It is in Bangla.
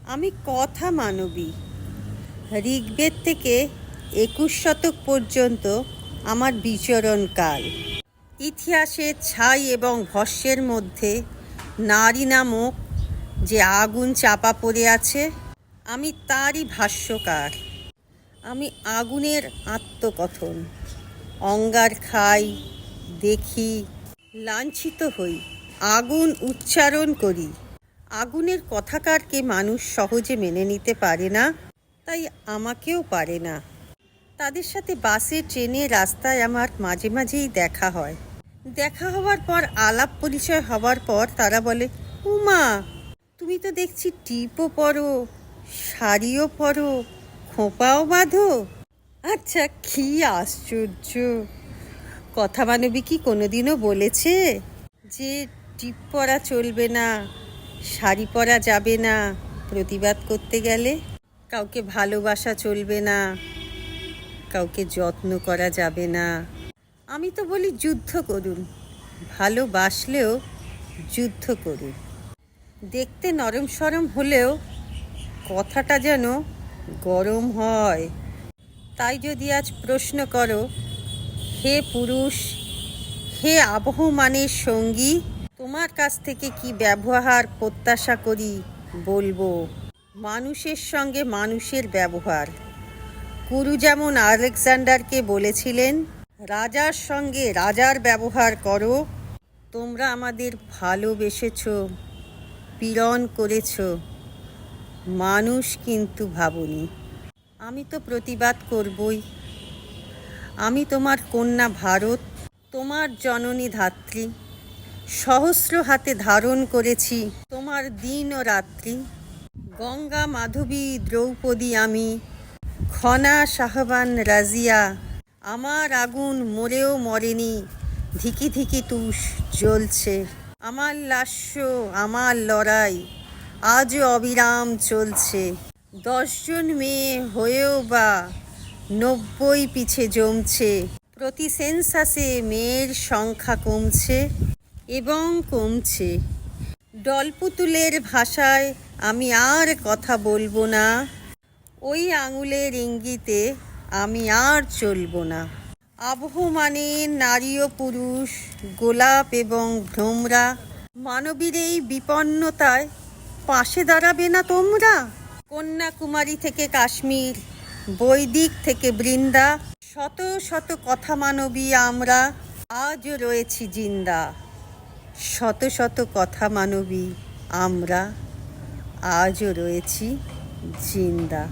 আমি কথা মানবী। ঋগ্বেদ থেকে ২১ শতক পর্যন্ত আমার বিচরণকাল। ইতিহাসের ছাই এবং ভস্মের মধ্যে নারী নামক যে আগুন চাপা পড়ে আছে, আমি তারই ভাষ্যকার। আমি আগুনের আত্মকথন। অঙ্গার খাই, দেখি, লাঞ্ছিত হই, আগুন উচ্চারণ করি। আগুনের কথাকারকে মানুষ সহজে মেনে নিতে পারে না, তাই আমাকেও পারে না। তাদের সাথে বাসে, ট্রেনে, রাস্তায় আমার মাঝে মাঝেই দেখা হয়। দেখা হওয়ার পর, আলাপ পরিচয় হওয়ার পর তারা বলে, উমা, তুমি তো দেখছি টিপও পরো, শাড়িও পরো, খোঁপাও বাঁধো। আচ্ছা, কি আশ্চর্য! কথা মানবী কি কোনোদিনও বলেছে যে টিপ পরা চলবে না, শাড়ি পরা যাবে না প্রতিবাদ করতে গেলে? কাউকে ভালোবাসা চলবে না, কাউকে যত্ন করা যাবে না? আমি তো বলি যুদ্ধ করুন, ভালোবাসলেও যুদ্ধ করুন। দেখতে নরম সরম হলেও কথাটা যেন গরম হয়। তাই যদি আজ প্রশ্ন করো, হে পুরুষ, হে আবহমানের সঙ্গী, তোমার কাছ থেকে কি ব্যবহার প্রত্যাশা করি? বলবো, মানুষের সঙ্গে মানুষের ব্যবহার। কুরু যেমন আলেকজান্ডারকে বলেছিলেন, রাজার সঙ্গে রাজার ব্যবহার করো। তোমরা আমাদের ভালোবেসেছ, পীড়ন করেছ, মানুষ কিন্তু ভাবনি। আমি তো প্রতিবাদ করবই। আমি তোমার কন্যা ভারত, তোমার জননী ধাত্রী। সহস্র হাতে ধারণ করেছি তোমার দিন ও রাত্রি। গঙ্গা, মাধবী, দ্রৌপদী আমি, খনা, শাহবান, রাজিয়া। আমার আগুন মরেও মরেনি, ধিকি ধিকি তুষ জ্বলছে। আমার লাস্য, আমার লড়াই আজও অবিরাম চলছে। 10 জন মেয়ে হয়েও বা 90 পিছে জমছে। প্রতি সেন্সাসে মেয়ের সংখ্যা কমছে এবং কমছে। ডলপুতুলের ভাষায় আমি আর কথা বলবো না, ওই আঙুলের ইঙ্গিতে আমি আর চলবো না। আবহমানের নারী ও পুরুষ, গোলাপ এবং ভ্রমরা, মানবীর এই বিপন্নতায় পাশে দাঁড়াবে না তোমরা? কন্যাকুমারী থেকে কাশ্মীর, বৈদিক থেকে বৃন্দা, শত শত কথা মানবী আমরা আজও রয়েছি জিন্দা। শত শত কথা মানবী আমরা আজও রয়েছি জিন্দা।